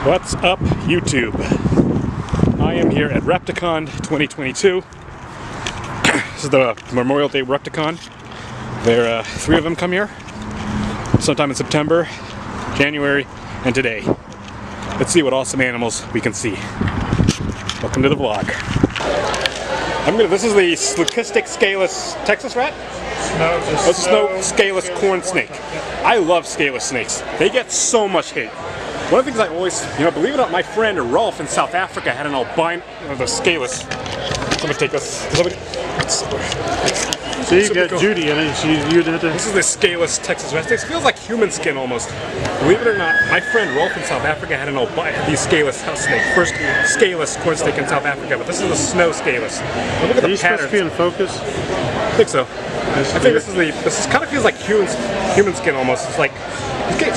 What's up, YouTube? I am here at Repticon 2022. This is the Memorial Day Repticon. There are 3 of them come here, sometime in September, January, and today. Let's see what awesome animals we can see. Welcome to the vlog. This is the Lucistic scaleless Texas rat? Snow scaleless corn snake. I love scaleless snakes. They get so much hate. One of the things I always, believe it or not, my friend Rolf in South Africa had an albino, the scaleless. Somebody take us. See, you got Judy in it. This is the scaleless Texas rat. It feels like human skin almost. Believe it or not, my friend Rolf in South Africa had these scaleless house snake. First scaleless corn snake in South Africa, but this is the snow scaleless. Look at the patterns. Supposed to be in focus? I think so. I think this kind of feels like human skin almost. It's like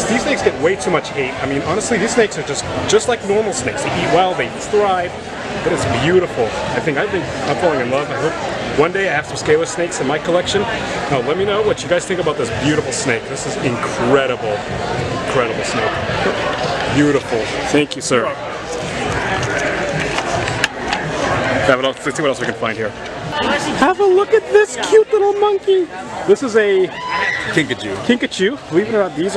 these snakes get way too much hate. I mean, honestly, these snakes are just like normal snakes. They eat well, they thrive, but it's beautiful. I think I'm falling in love. I hope one day I have some scaleless snakes in my collection. Now, let me know what you guys think about this beautiful snake. This is incredible, incredible snake. Beautiful. Thank you, sir. Let's see what else we can find here. Have a look at this cute little monkey. This is a Pikachu. Believe it or not, these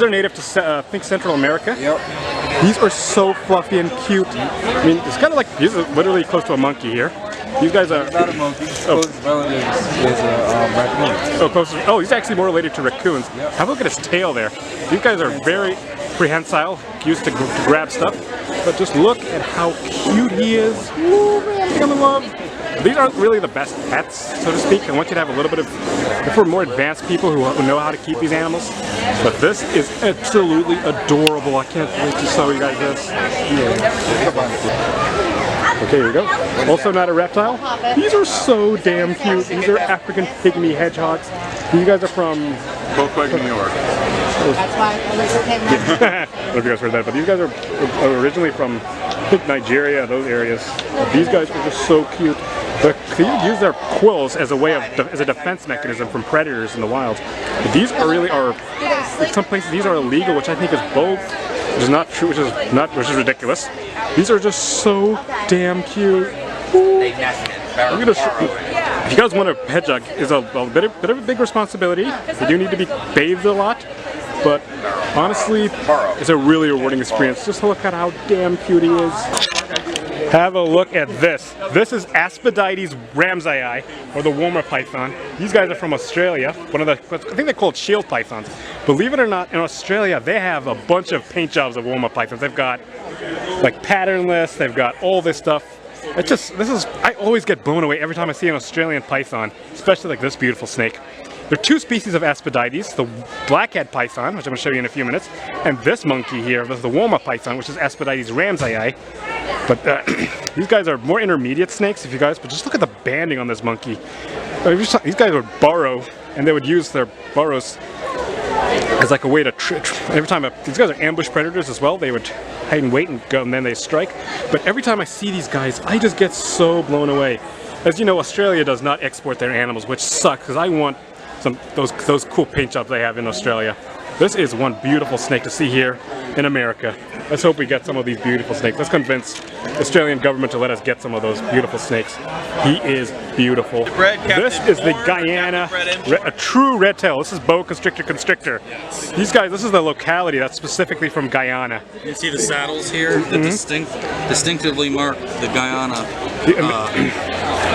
are native to I think Central America. Yep. These are so fluffy and cute. I mean, it's kind of like these are literally close to a monkey here. These guys are not a monkey. Closest relative is a raccoon. Oh, he's actually more related to raccoons. Yep. Have a look at his tail there. These guys are very prehensile, used to grab stuff. But just look at how cute he is. Ooh, man, I'm in love. These aren't really the best pets, so to speak. I want you to have a little bit of, for more advanced people who know how to keep these animals. But this is absolutely adorable. I can't wait to show you guys this. Okay, here we go. Also not a reptile. These are so damn cute. These are African Pygmy Hedgehogs. You guys are from? New York. That's why I came I don't know if you guys heard that, but these guys are originally from, I think, Nigeria, those areas. But these guys are just so cute. They use their quills as a way of as a defense mechanism from predators in the wild. But these really are. In some places, these are illegal, which I think is both. Which is not true. Which is ridiculous. These are just so damn cute. I'm gonna if you guys want a hedgehog, it's a bit of a big responsibility. They do need to be bathed a lot, but honestly, it's a really rewarding experience. Just look at how damn cute he is. Have a look at this. This is Asperites ramsayi, or the warmer python. These guys are from Australia. I think they're called shield pythons. Believe it or not, in Australia, they have a bunch of paint jobs of warmer pythons. They've got like patternless. They've got all this stuff. I always get blown away every time I see an Australian python, especially like this beautiful snake. There are 2 species of Asperites, the blackhead python, which I'm going to show you in a few minutes, and this monkey here, the warmer python, which is Asperites ramsayi. But these guys are more intermediate snakes, but just look at the banding on this monkey. These guys would burrow, and they would use their burrows as like a way to every time these guys are ambush predators as well. They would hide and wait and go, and then they strike. But every time I see these guys, I just get so blown away. As you know, Australia does not export their animals, which sucks because I want those cool paint jobs they have in Australia. This is one beautiful snake to see here in America. Let's hope we get some of these beautiful snakes. Let's convince the Australian government to let us get some of those beautiful snakes. He is beautiful. This is the Guyana, a true red tail. This is boa constrictor. Yes. These guys, this is the locality that's specifically from Guyana. You see the saddles here that distinctively mark the Guyana.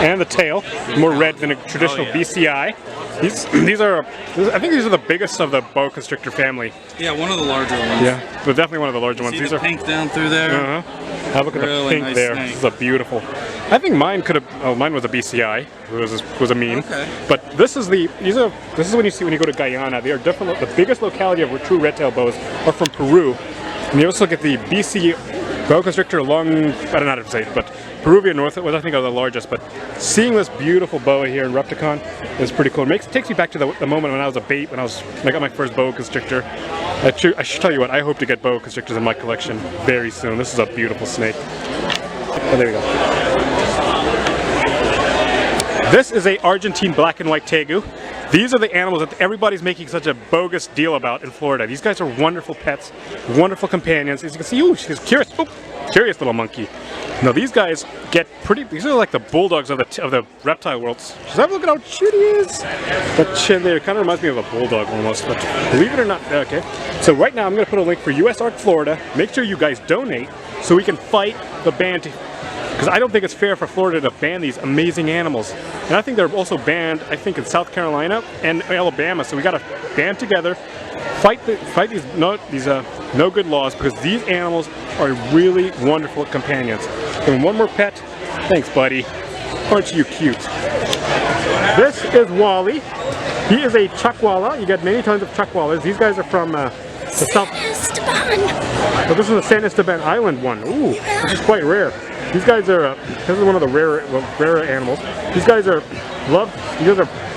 And the tail, more red than a traditional BCI. These are, I think these are the biggest of the boa constrictor family. Yeah, one of the larger ones. Yeah, but definitely one of the larger ones. See the pink down through there? Have a look at the pink nice there. Snake. This is a beautiful. I think mine was a BCI. It was a mean. Okay. But this is when you go to Guyana. They are different. The biggest locality of true red-tailed boas are from Peru. And you also get the BC boa constrictor I don't know how to say it, but Peruvian North, which I think are the largest. But seeing this beautiful boa here in Repticon is pretty cool. It takes me back to the moment when I was a bait, when I got my first boa constrictor. I should tell you what, I hope to get boa constrictors in my collection very soon. This is a beautiful snake. Oh, there we go. This is a Argentine black and white Tegu. These are the animals that everybody's making such a bogus deal about in Florida. These guys are wonderful pets, wonderful companions. As you can see, ooh, she's curious. Ooh, curious little monkey. Now these guys get pretty. These are like the bulldogs of the reptile world. Just have a look at how cute he is. That chin there kind of reminds me of a bulldog almost. But believe it or not, okay. So right now I'm going to put a link for US Arc Florida. Make sure you guys donate so we can fight the ban. Because I don't think it's fair for Florida to ban these amazing animals. And I think they're also banned, I think, in South Carolina and Alabama. So we got to band together, fight these no good laws, because these animals are really wonderful companions. And one more pet. Thanks, buddy. Aren't you cute? This is Wally. He is a chuckwalla. You get many tons of chuckwallas. These guys are from the South. So this is the San Esteban Island one. Ooh, this is quite rare. These guys are, this is one of the rarer animals. These guys are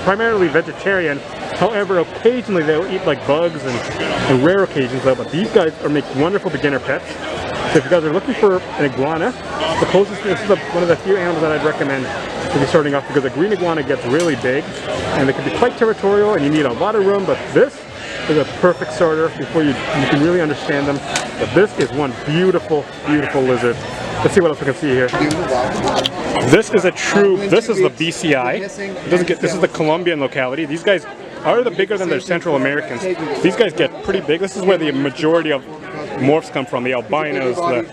primarily vegetarian. However, occasionally they'll eat like bugs and rare occasions though, but these guys make wonderful beginner pets. So if you guys are looking for an iguana, the closest, this is one of the few animals that I'd recommend to be starting off, because a green iguana gets really big and they can be quite territorial and you need a lot of room, but this is a perfect starter before you can really understand them. But this is one beautiful, beautiful lizard. Let's see what else we can see here. This is this is the BCI. This is the Colombian locality. These guys are bigger than their Central Americans. These guys get pretty big. This is where the majority of morphs come from, the albinos, the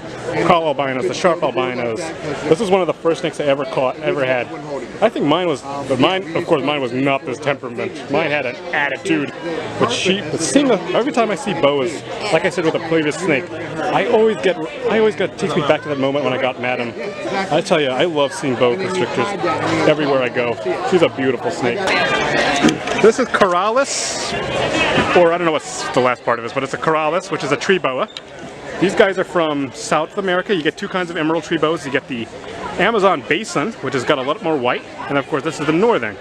coral albinos, the sharp albinos. This is one of the first snakes I ever had. I think mine was, but of course mine was not this temperament. Mine had an attitude. But every time I see boas, like I said with the previous snake, it takes me back to that moment when I got Madam. I tell you, I love seeing boa constrictors everywhere I go. She's a beautiful snake. This is Corrales, or I don't know what's the last part of this, but it's a Corrales, which is a tree boa. These guys are from South America. You get two kinds of emerald tree boas. You get the Amazon basin, which has got a lot more white, and of course this is the northern.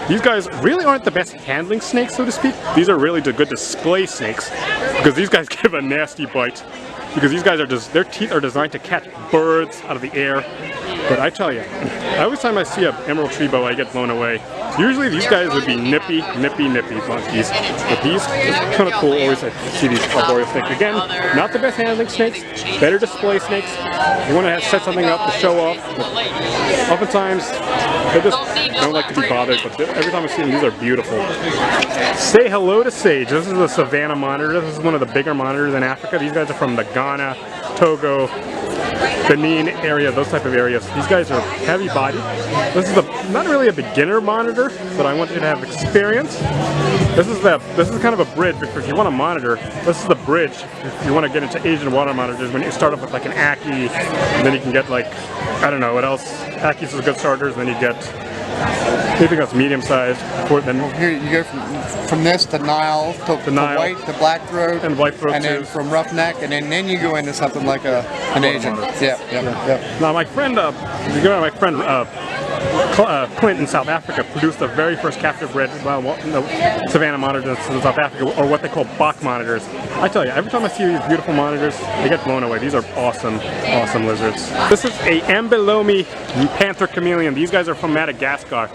These guys really aren't the best handling snakes, so to speak. These are really good display snakes, because these guys give a nasty bite. Because these guys their teeth are designed to catch birds out of the air. But I tell you, every time I see an emerald tree boa, I get blown away. Usually these guys would be nippy monkeys, but these are kind of cool. Always I see these arboreal snakes. Again, not the best handling snakes, better display snakes. You want to set something up to show off. But oftentimes, they just don't like to be bothered, but every time I see them, these are beautiful. Say hello to Sage. This is the Savannah Monitor. This is one of the bigger monitors in Africa. These guys are from the Ghana, Togo, Benin area, those type of areas. These guys are heavy body. This is not really a beginner monitor, but I want you to have experience. This is kind of a bridge. If you want to monitor, this is the bridge. If you want to get into Asian water monitors, when you start off with like an Aki, and then you can get like, I don't know what else. Akis is good starters, and then you get anything that's medium sized. Here you go from this to Nile, to white, to black throat, and white throat, and then from roughneck, and then you go into something like an Asian. Yeah. Now my friend, Clint in South Africa produced the very first captive bred Savannah monitors in South Africa, or what they call Bach monitors. I tell you, every time I see these beautiful monitors, I get blown away. These are awesome, awesome lizards. This is a Ambilomi Panther Chameleon. These guys are from Madagascar.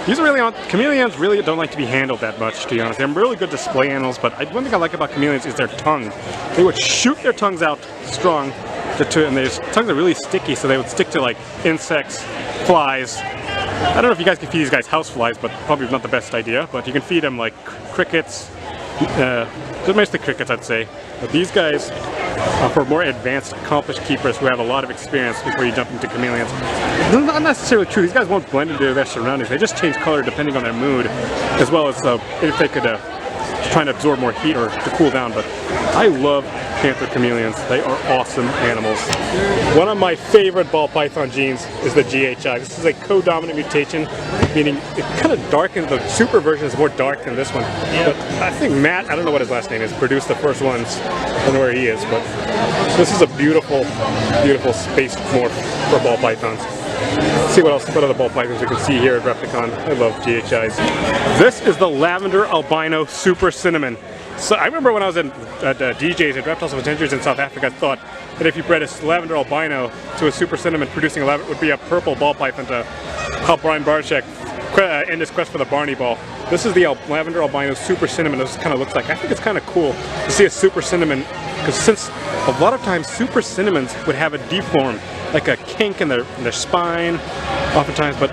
These are chameleons really don't like to be handled that much, to be honest. They're really good display animals, but one thing I like about chameleons is their tongue. They would shoot their tongues out strong, and their tongues are really sticky, so they would stick to like insects, flies. I don't know if you guys can feed these guys house flies, but probably not the best idea. But you can feed them like crickets, mostly crickets, I'd say. But these guys are for more advanced, accomplished keepers who have a lot of experience before you jump into chameleons. It's not necessarily true. These guys won't blend into their surroundings. They just change color depending on their mood, as well as if they could try and absorb more heat or to cool down. But I love Panther Chameleons. They are awesome animals. One of my favorite ball python genes is the GHI. This is a co-dominant mutation, meaning it kind of darkens, the super version is more dark than this one. But I think Matt, I don't know what his last name is, produced the first ones. I don't know where he is, but this is a beautiful, beautiful space morph for ball pythons. Let's see what other ball pythons we can see here at Repticon. I love GHIs. This is the Lavender Albino Super Cinnamon. So I remember when I was at DJs at Reptiles of Adventures in South Africa, I thought that if you bred a Lavender Albino to a Super Cinnamon, producing a lavender would be a purple ball python to help Brian Barczyk end this quest for the Barney Ball. This is the Lavender Albino Super Cinnamon. This kind of looks like. I think it's kind of cool to see a Super Cinnamon, because since a lot of times Super Cinnamons would have a deform, like a kink in their spine, oftentimes. But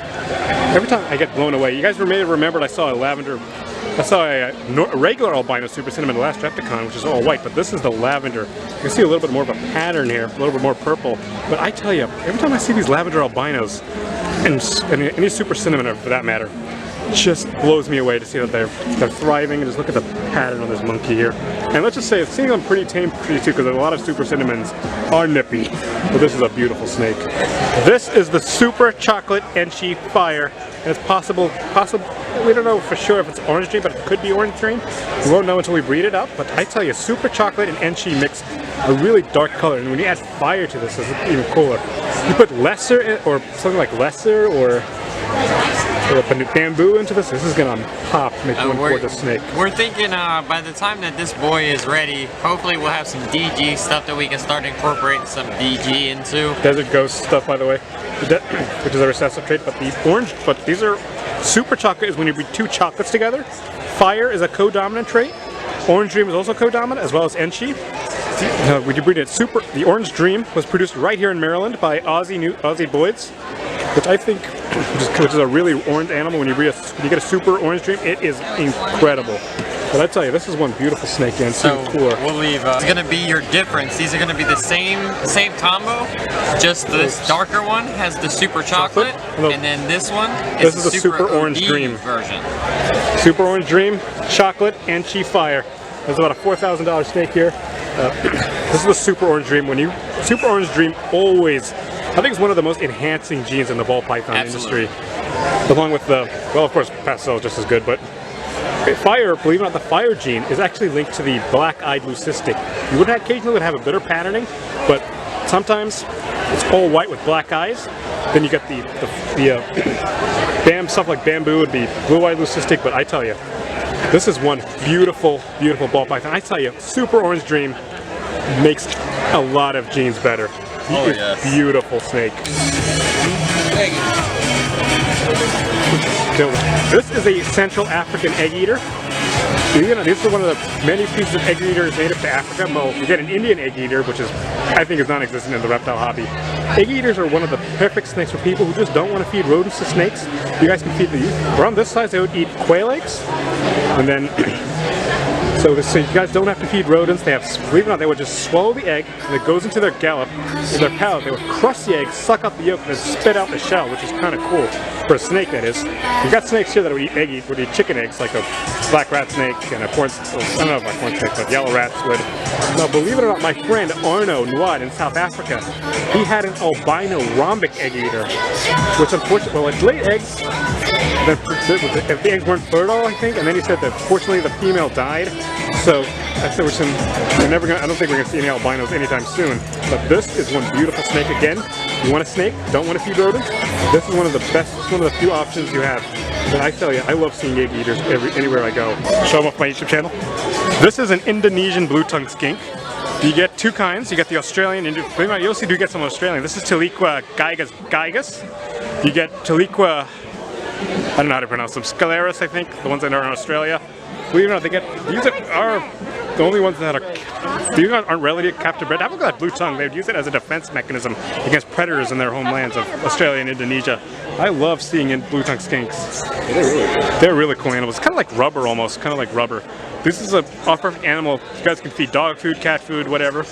every time I get blown away. You guys may have remembered I saw a regular albino Super Cinnamon last Repticon, which is all white, but this is the lavender. You can see a little bit more of a pattern here, a little bit more purple. But I tell you, every time I see these lavender albinos, and any Super Cinnamon for that matter, just blows me away to see that they're thriving. And just look at the pattern on this monkey here. And let's just say, it's seeing them pretty tame too, because a lot of Super Cinnamons are nippy. But this is a beautiful snake. This is the Super Chocolate Enchi Fire. And it's possible, we don't know for sure if it's Orange Dream, but it could be Orange Dream. We won't know until we breed it up, but I tell you, Super Chocolate and Enchi mix a really dark color, and when you add fire to this, it's even cooler. You put lesser in, or something like lesser, or bamboo into this is gonna pop, make you want to pour the snake. We're thinking by the time that this boy is ready, hopefully we'll have some DG stuff that we can start incorporating some DG into. Desert Ghost stuff, by the way, which is a recessive trait, but these are Super Chocolate is when you breed two chocolates together. Fire is a co-dominant trait. Orange Dream is also co-dominant, as well as Enchi. When you breed it, the Orange Dream was produced right here in Maryland by Aussie Boyds, which I think, which is a really orange animal. When you get a Super Orange Dream, it is incredible. But I tell you, this is one beautiful snake, and so we'll leave. It's gonna be your difference. These are gonna be the same combo. Just this darker one has the Super Chocolate, and then this one is the Super Orange Dream version. Super Orange Dream, Chocolate, and Enchi Fire. There's about a $4,000 snake here. This is the Super Orange Dream. Super Orange Dream always, I think it's one of the most enhancing genes in the ball python industry. Along with well, of course, Pastel is just as good, but Fire, believe it or not, the Fire gene is actually linked to the black-eyed Lucistic. You would occasionally have a bit of patterning, but sometimes it's all white with black eyes. Then you get stuff like bamboo would be blue-eyed Lucistic, but I tell you, this is one beautiful, beautiful ball python. I tell you, Super Orange Dream makes a lot of genes better. He is beautiful snake. This is a Central African egg eater. This is one of the many species of egg eaters native to Africa. Well, you get an Indian egg eater, which I think is non-existent in the reptile hobby. Egg eaters are one of the perfect snakes for people who just don't want to feed rodents to snakes. You guys can feed these. Around this size, they would eat quail eggs, and then so you guys don't have to feed rodents. They have, believe it or not, they would just swallow the egg, and it goes into their gallop, in their palate. They would crush the egg, suck out the yolk, and then spit out the shell, which is kind of cool for a snake. That is. You've got snakes here that would eat chicken eggs, like a black rat snake and a I don't know about corn snake, but yellow rats would. Now, believe it or not, my friend Arno Nwad in South Africa, he had an albino rhombic egg eater, which unfortunately, well, it laid eggs. If the eggs weren't fertile, I think, and then he said that fortunately the female died. So I said I don't think we're gonna see any albinos anytime soon. But this is one beautiful snake. Again, you want a snake, don't want to feed rodents. This is one of the best. It's one of the few options you have. But I tell you, I love seeing egg eaters anywhere I go. Show them off my YouTube channel. This is an Indonesian blue-tongued skink. You get two kinds. You get the Australian, you also do get some Australian. This is Teliqua gygus. You get Teliqua, I don't know how to pronounce them, Scalaris, I think, the ones that are in Australia. Believe it or not, these are the only ones that these aren't readily captive bred. How about that blue tongue? They would use it as a defense mechanism against predators in their homelands of Australia and Indonesia. I love seeing blue tongue skinks. They're really cool animals. Kind of like rubber almost, kind of like rubber. This is a perfect animal. You guys can feed dog food, cat food, whatever.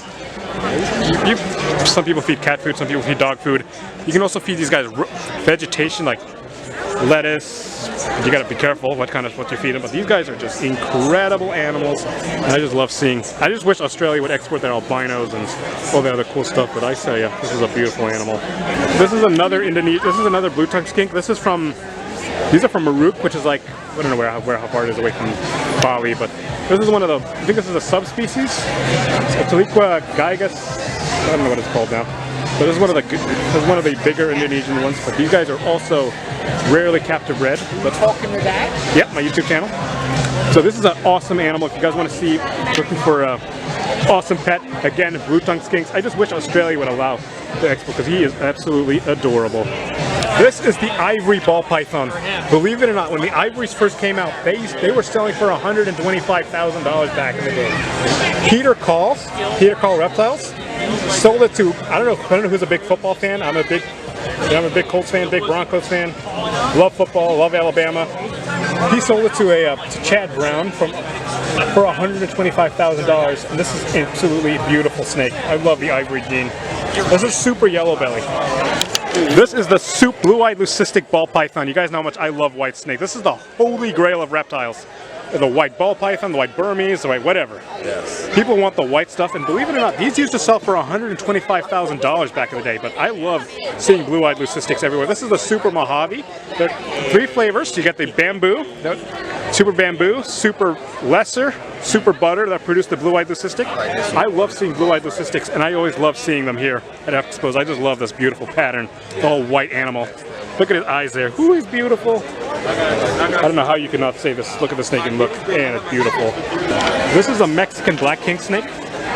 Some people feed cat food, some people feed dog food. You can also feed these guys vegetation like lettuce. You gotta be careful what you feed them, but these guys are just incredible animals, and I just love seeing. I just wish Australia would export their albinos and all the other cool stuff. But I tell you, this is a beautiful animal. This is another another blue tongue skink. These are from Maruk, which is like, I don't know how far it is away from Bali, but this is one of the. I think this is a subspecies. Teliqua gygus. I don't know what it's called now. But this is one of the bigger Indonesian ones. But these guys are also rarely captive bred. But Talking to that? Yep, my YouTube channel. So this is an awesome animal. If you guys want to see, looking for a awesome pet, again, blue tongue skinks. I just wish Australia would allow the export because he is absolutely adorable. This is the Ivory ball python. Believe it or not, when the Ivories first came out, they were selling for $125,000 back in the day. Peter Call Reptiles sold it to, I don't know who's a big football fan. I'm a big Colts fan, big Broncos fan. Love football, love Alabama. He sold it to Chad Brown for $125,000, and this is absolutely beautiful snake. I love the Ivory gene. This is super yellow belly. This is the blue-eyed Lucistic ball python. You guys know how much I love white snake. This is the holy grail of reptiles. The white ball python, the white Burmese, the white whatever. Yes. People want the white stuff, and believe it or not, these used to sell for $125,000 back in the day, but I love seeing blue-eyed Lucistics everywhere. This is the Super Mojave. There are 3 flavors. You get the bamboo, super bamboo, super lesser, super butter that produce the blue-eyed Lucistic. I love seeing blue-eyed Lucistics, and I always love seeing them here at Expos. I just love this beautiful pattern, the whole white animal. Look at his eyes there. Ooh, he's beautiful. I don't know how you cannot say this. Look at the snake and look, and it's beautiful. This is a Mexican black king snake.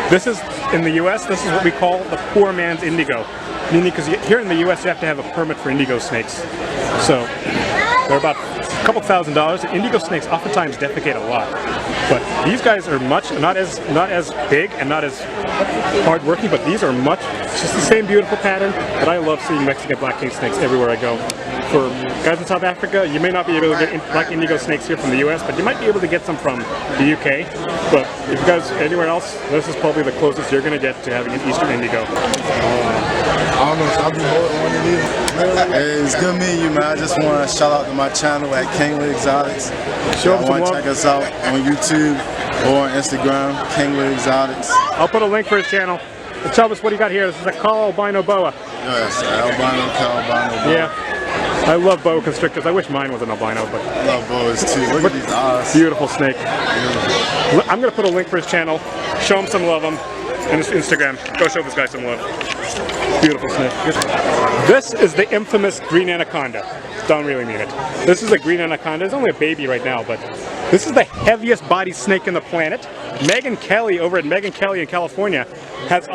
This is, in the US, this is what we call the poor man's indigo. Meaning, because here in the US, you have to have a permit for indigo snakes. So, they're about a couple $1,000s. Indigo snakes oftentimes defecate a lot. But these guys are not as big and not as hard working, but these are it's just the same beautiful pattern. But I love seeing Mexican black king snakes everywhere I go. For guys in South Africa, you may not be able to get black indigo snakes here from the US, but you might be able to get some from the UK. But if you guys anywhere else, this is probably the closest you're going to get to having an Eastern indigo. I don't know, should I be holding one of these? Hey, it's good meeting you, man. I just want to shout out to my channel at Kangaroo Exotics. Show them some love. Check us out on YouTube or on Instagram, Kangaroo Exotics. I'll put a link for his channel. And tell us what you got here. This is a Call Albino Boa. Yes, albino boa. Yeah. I love boa constrictors. I wish mine was an albino, but I love boas too. Look at these eyes. Beautiful snake. Beautiful. I'm going to put a link for his channel. Show him some love. And his Instagram. Go show this guy some love. Beautiful snake. This is the infamous green anaconda. Don't really mean it. This is a green anaconda. It's only a baby right now, but this is the heaviest bodied snake on the planet. Megan Kelly over at Megan Kelly in California has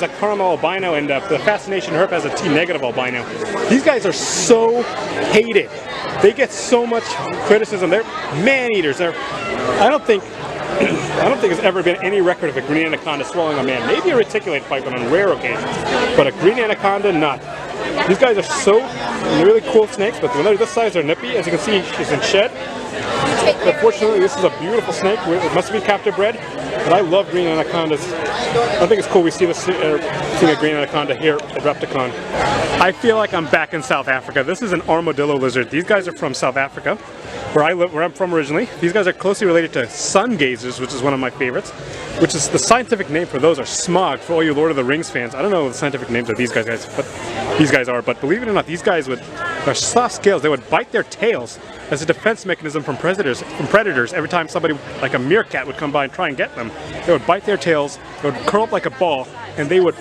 a caramel albino, and the Fascination Herp has a T-negative albino. These guys are so hated. They get so much criticism. They're man-eaters. I don't think there's ever been any record of a green anaconda swallowing a man. Maybe a reticulated python on rare occasions, but a green anaconda, not. These guys are really cool snakes, but when they're this size, they're nippy. As you can see, she's in shed. Unfortunately, this is a beautiful snake. It must be captive bred, but I love green anacondas. I think it's cool we see seeing a green anaconda here at Repticon. I feel like I'm back in South Africa. This is an Armadillo Lizard. These guys are from South Africa, where I'm from originally. These guys are closely related to sun gazers, which is one of my favorites, which is the scientific name for those are smog, for all you Lord of the Rings fans. I don't know what the scientific names of these guys are, but believe it or not, these guys their soft scales, they would bite their tails as a defense mechanism from predators. Every time somebody like a meerkat would come by and try and get them, they would bite their tails, they would curl up like a ball, and they would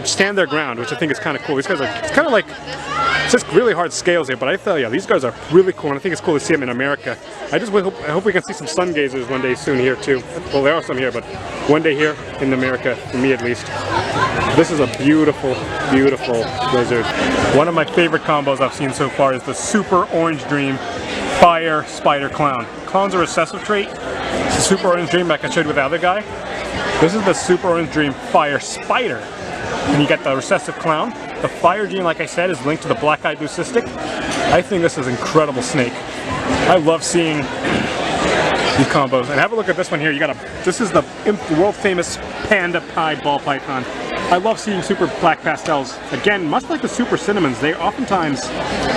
stand their ground, which I think is kind of cool. These guys it's kind of like, it's just really hard scales here, but I tell you, these guys are really cool, and I think it's cool to see them in America. I hope we can see some sun gazers one day soon here too. Well, there are some here, but one day here in America, for me at least. This is a beautiful, beautiful lizard. One of my favorite combos I've seen so far is the Super Orange Dream Fire Spider Clown. Clown's a recessive trait. It's a Super Orange Dream like I showed with the other guy. This is the Super Orange Dream Fire Spider. And you get the recessive clown. The fire gene, like I said, is linked to the black-eyed Lucistic. I think this is an incredible snake. I love seeing these combos. And have a look at this one here. This is the world-famous Panda Pie ball python. I love seeing super black pastels. Again, much like the super cinnamons, they oftentimes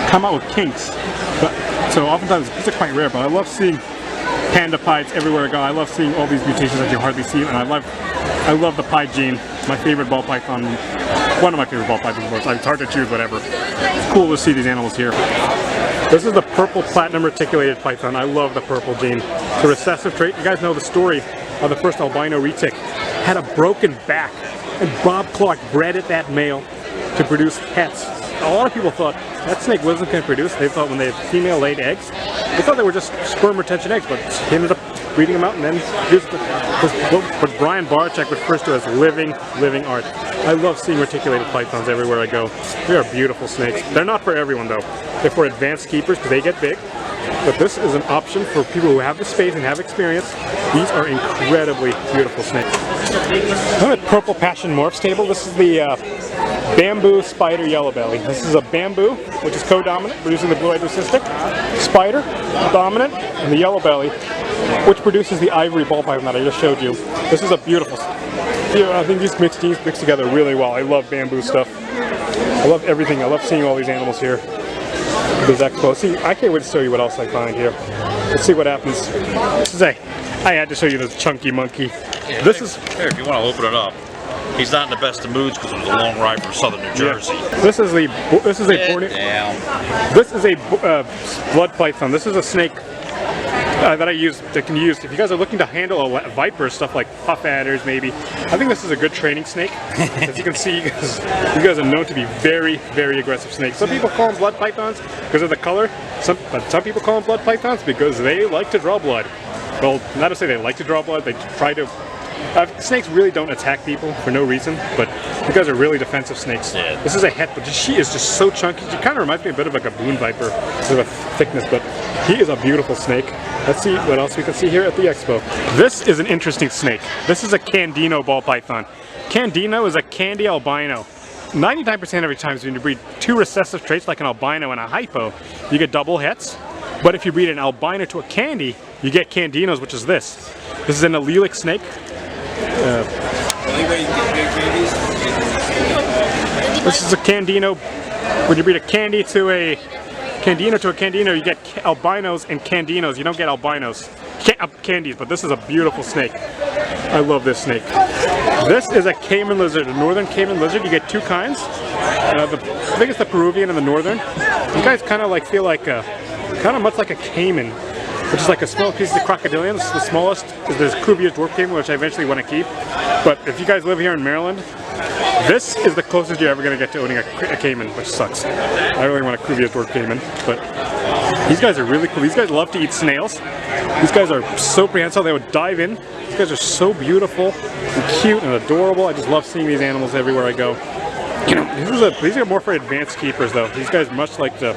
come out with kinks. So oftentimes, these are quite rare, but I love seeing Panda Pies everywhere I go. I love seeing all these mutations that you hardly see, and I love the pie gene. My favorite ball python, one of my favorite ball pythons, of course. It's hard to choose, whatever. It's cool to see these animals here. This is the purple platinum reticulated python. I love the purple gene. The recessive trait. You guys know the story of the first albino retic. Had a broken back, and Bob Clark bred at that male to produce pets. A lot of people thought that snake wasn't going to produce. They thought when the female laid eggs, they thought they were just sperm retention eggs, but he ended up breeding them out, and then here's what Brian Barczyk would refer to as living art. I love seeing reticulated pythons everywhere I go. They are beautiful snakes. They're not for everyone though. They're for advanced keepers because they get big. But this is an option for people who have the space and have experience. These are incredibly beautiful snakes. I'm at Purple Passion Morphs table. This is the bamboo spider yellow belly. This is a bamboo, which is co-dominant, producing the blue-eyed Lucistic. Spider, dominant, and the yellow belly, which produces the ivory ball python that I just showed you. This is a beautiful. I think these mix together really well. I love bamboo stuff. I love everything. I love seeing all these animals here. This expo. See, I can't wait to show you what else I find here. Let's see what happens. This is I had to show you this chunky monkey. Yeah, this is here if you want to open it up. He's not in the best of moods because it was a long ride from southern New Jersey. Yeah. This is a blood python. This is a snake that I use that can use if you guys are looking to handle a viper, stuff like puff adders maybe. I think this is a good training snake. As you can see, you guys are known to be very aggressive snakes. Some people call them blood pythons because of the color. But some people call them blood pythons because they like to draw blood. Well, not to say they like to draw blood, they try to. Snakes really don't attack people for no reason, but you guys are really defensive snakes. Yeah. This is a het, but she is just so chunky. She kind of reminds me a bit of like a baboon viper, sort of a thickness, but he is a beautiful snake. Let's see what else we can see here at the expo. This is an interesting snake. This is a Candino ball python. Candino is a candy albino. 99% every time when you breed two recessive traits like an albino and a hypo, you get double hets. But if you breed an albino to a candy, you get Candinos, which is this. This is an allelic snake. This is a Candino. When you breed a candy to a Candino, you get albinos and Candinos. You don't get albinos. Candies, but this is a beautiful snake. I love this snake. This is a Cayman lizard, a northern Cayman lizard. You get two kinds. I think it's the Peruvian and the northern. You guys kind of like feel like kind of much like a caiman, which is like a small piece of the crocodilian. This is the smallest. There's Cuvier's dwarf caiman, which I eventually want to keep. But if you guys live here in Maryland, this is the closest you're ever going to get to owning a caiman, which sucks. I really want a Cuvier's dwarf caiman, but these guys are really cool. These guys love to eat snails. These guys are so prehensile. They would dive in. These guys are so beautiful and cute and adorable. I just love seeing these animals everywhere I go. You know, these are more for advanced keepers, though. These guys much like to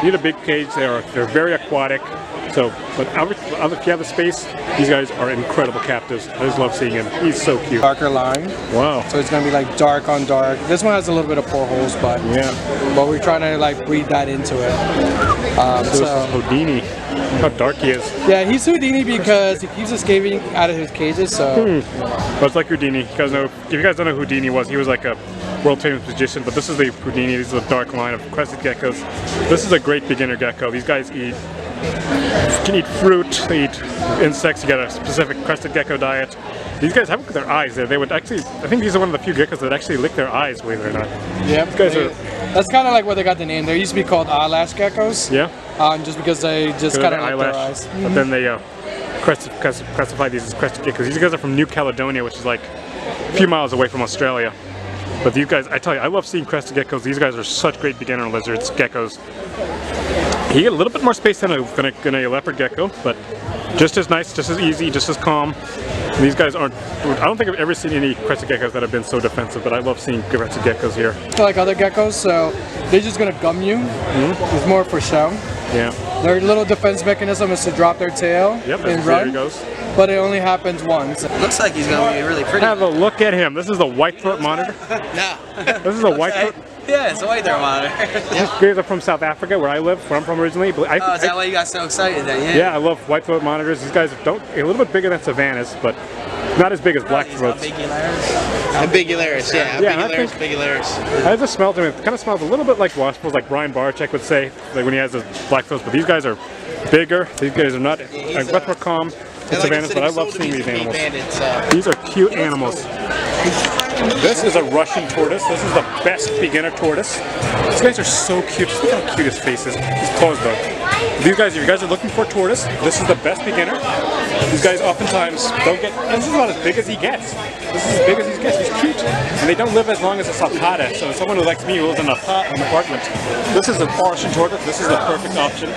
need a big cage. They're very aquatic. So, but if you have the space, these guys are incredible captives. I just love seeing him. He's so cute. Darker line. Wow. So it's gonna be like dark on dark. This one has a little bit of pore holes, but but we're trying to like breed that into it. This is Houdini. How dark he is. Yeah, he's Houdini because he keeps escaping out of his cages. So. Well, it's like Houdini. You guys know, if you guys don't know who Houdini was, he was like a world famous magician. But this is the Houdini. This is a dark line of crested geckos. This is a great beginner gecko. These guys can eat fruit, they eat insects. You get a specific crested gecko diet. These guys have their eyes there. They would actually, I think these are one of the few geckos that actually lick their eyes, believe it or not. Yeah, these guys are. That's kind of like where they got the name. They used to be called eyelash geckos. Yeah. Just because they just kind of lick their eyes. But then they classify these as crested geckos. These guys are from New Caledonia, which is like a few miles away from Australia. But these guys, I tell you, I love seeing crested geckos. These guys are such great beginner lizards, geckos. You get a little bit more space than a leopard gecko, but just as nice, just as easy, just as calm. And these guys aren't. I don't think I've ever seen any crested geckos that have been so defensive, but I love seeing crested geckos here. Like other geckos, so they're just gonna gum you. It's more for show. Yeah. Their little defense mechanism is to drop their tail and run. There he goes. But it only happens once. Looks like he's gonna be really pretty. Have a look at him. This is the white throat monitor. No. This is a white throat. Yeah, it's a white throat monitor. These guys are from South Africa, where I live, where I'm from originally. But is that why you got so excited then? Yeah. Yeah, I love white throat monitors. These guys a little bit bigger than Savannahs, but not as big as black throats. Bigularis, yeah. Bigularis. I just smelled them. It kind of smells a little bit like washballs, like Brian Barczyk would say, like when he has his black throats. But these guys are bigger. These guys are not much more calm than Savannahs, but I love seeing these animals. These are cute animals. This is a Russian tortoise. This is the best beginner tortoise. These guys are so cute. Look how cute his face is. His claws though. These guys, if you guys are looking for a tortoise, this is the best beginner. These guys oftentimes don't get, and this is about as big as he gets. This is as big as he gets, he's cute. And they don't live as long as a sulcata, so someone who likes me who lives in an apartment, this is an Artian tortoise, this is the perfect option.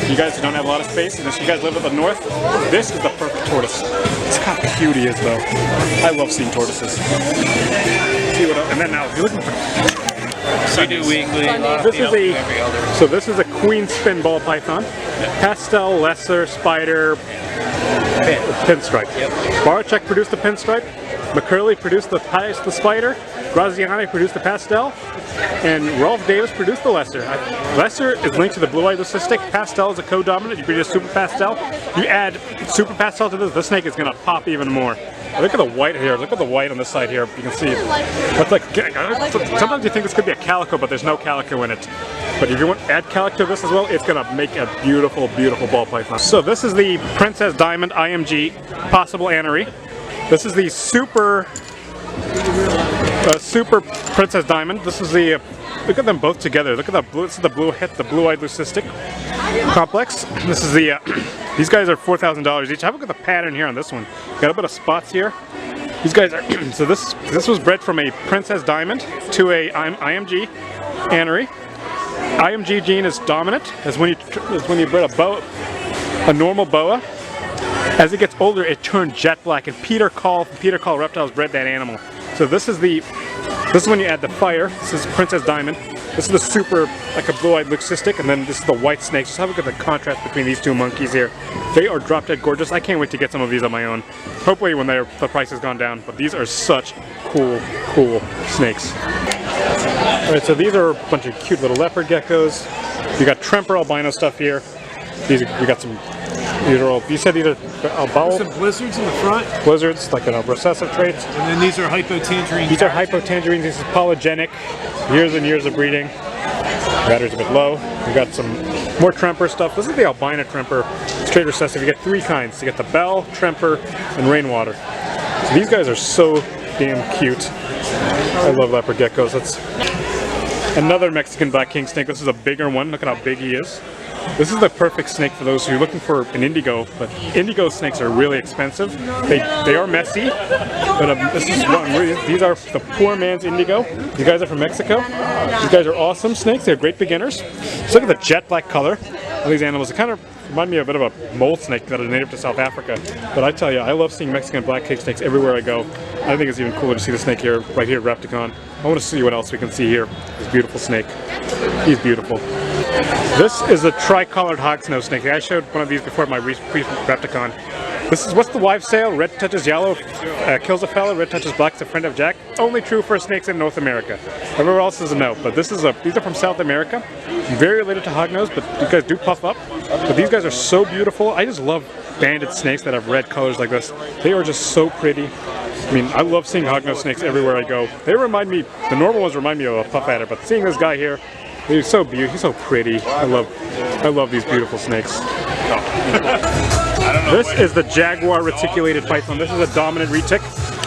You guys who don't have a lot of space, and if you guys live in the north, this is the perfect tortoise. It's how cute he is though. I love seeing tortoises. See what else, and then now, if you're looking for We do weekly. This is a queen spin ball python. Pastel, lesser, spider, pinstripe. Barachek produced the pinstripe. McCurley produced the spider. Graziani produced the pastel. And Rolf Davis produced the lesser. Lesser is linked to the blue-eyed Lucistic. Pastel is a co-dominant. You produce super pastel. You add super pastel to this snake is going to pop even more. Look at the white here. Look at the white on this side here. You can see what's like. Sometimes you think this could be a calico, but there's no calico in it. But if you want to add calico to this as well, it's gonna make a beautiful, beautiful ball python. So this is the Princess Diamond IMG possible anery. This is the super Princess Diamond. This is the. Look at them both together. Look at the blue. This is the blue-eyed Lucistic complex. This is the. These guys are $4,000 each. Have a look at the pattern here on this one. Got a bit of spots here. These guys are. So this was bred from a Princess Diamond to a IMG anery. IMG gene is dominant. As when you bred a normal boa. As it gets older, it turned jet black. And Peter Call Reptiles bred that animal. So this is when you add the fire. This is Princess Diamond. This is the super, like a blue-eyed Lucistic, and then this is the white snake. Just have a look at the contrast between these two monkeys here. They are drop-dead gorgeous. I can't wait to get some of these on my own. Hopefully when the price has gone down, but these are such cool, cool snakes. Alright, so these are a bunch of cute little leopard geckos. You got Tremper albino stuff here. We got some, these are all, you said these are albino? Some blizzards in the front. Blizzards, like recessive traits. And then these are hypotangerines. These are hypotangerines. This is polygenic. Years and years of breeding. Battery's a bit low. We got some more Tremper stuff. This is the albino Tremper. Straight recessive. You get three kinds. You get the Bell, Tremper, and Rainwater. So these guys are so damn cute. I love leopard geckos. That's another Mexican black king snake. This is a bigger one. Look at how big he is. This is the perfect snake for those who are looking for an indigo, but indigo snakes are really expensive. They are messy, but this is one. These are the poor man's indigo. These guys are from Mexico. These guys are awesome snakes. They're great beginners. Just look at the jet black color of these animals. It kind of remind me a bit of a mole snake that is native to South Africa. But I tell you, I love seeing Mexican black king snakes everywhere I go. I think it's even cooler to see the snake here, right here at Repticon. I want to see what else we can see here. This beautiful snake. He's beautiful. This is a tricolored hogsnose snake. I showed one of these before at my Repticon. This is, what's the wives' tale? Red touches yellow, kills a fella. Red touches black, is a friend of Jack. Only true for snakes in North America. Everywhere else is a no. But these are from South America. Very related to hognose, but these guys do puff up. But these guys are so beautiful. I just love banded snakes that have red colors like this. They are just so pretty. I mean, I love seeing hognose snakes everywhere I go. They remind me, the normal ones remind me of a puff adder, but seeing this guy here, he's so beautiful, he's so pretty. I love these beautiful snakes. This is the Jaguar reticulated python. This is a dominant retic,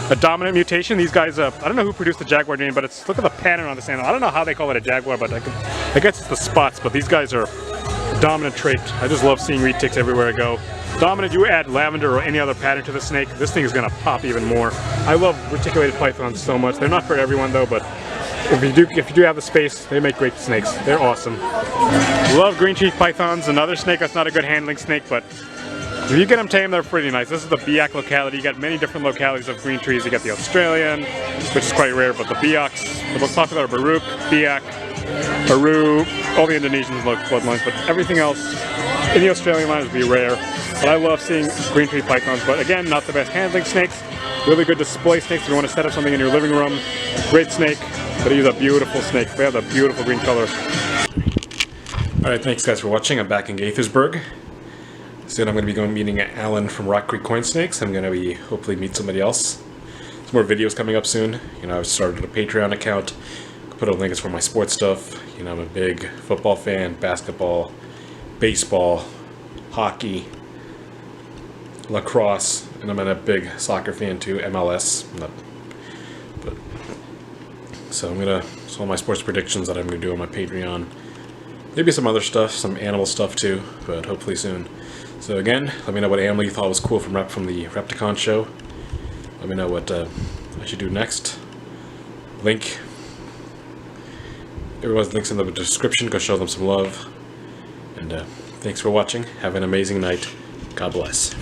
a dominant mutation. These guys, I don't know who produced the Jaguar name, but look at the pattern on this animal. I don't know how they call it a Jaguar, but I guess it's the spots, but these guys are a dominant trait. I just love seeing retics everywhere I go. Dominant, you add lavender or any other pattern to the snake, this thing is gonna pop even more. I love reticulated pythons so much. They're not for everyone though, but if you do have the space, they make great snakes. They're awesome. Love green cheek pythons. Another snake that's not a good handling snake, but if you get them tame, they're pretty nice. This is the Biak locality. You got many different localities of green trees. You got the Australian, which is quite rare, but the Biaks, the most popular are Baruch, Biak, Aru, all the Indonesian bloodlines, but everything else in the Australian line would be rare. But I love seeing green tree pythons, but again, not the best handling snakes. Really good display snakes if you want to set up something in your living room. Great snake, but he's a beautiful snake. They have a beautiful green color. Alright, thanks guys for watching. I'm back in Gaithersburg. Soon I'm going to be meeting Alan from Rock Creek Coin Snakes. I'm going to be hopefully meet somebody else. Some more videos coming up soon. You know, I've started a Patreon account. Put up links for my sports stuff. You know, I'm a big football fan, basketball, baseball, hockey, lacrosse, and I'm a big soccer fan too, MLS. So all my sports predictions that I'm going to do on my Patreon. maybe some other stuff, some animal stuff too, but hopefully soon. So again, let me know what animal you thought was cool from the Repticon show. Let me know what I should do next. Everyone's links in the description. Go show them some love. And thanks for watching. Have an amazing night. God bless.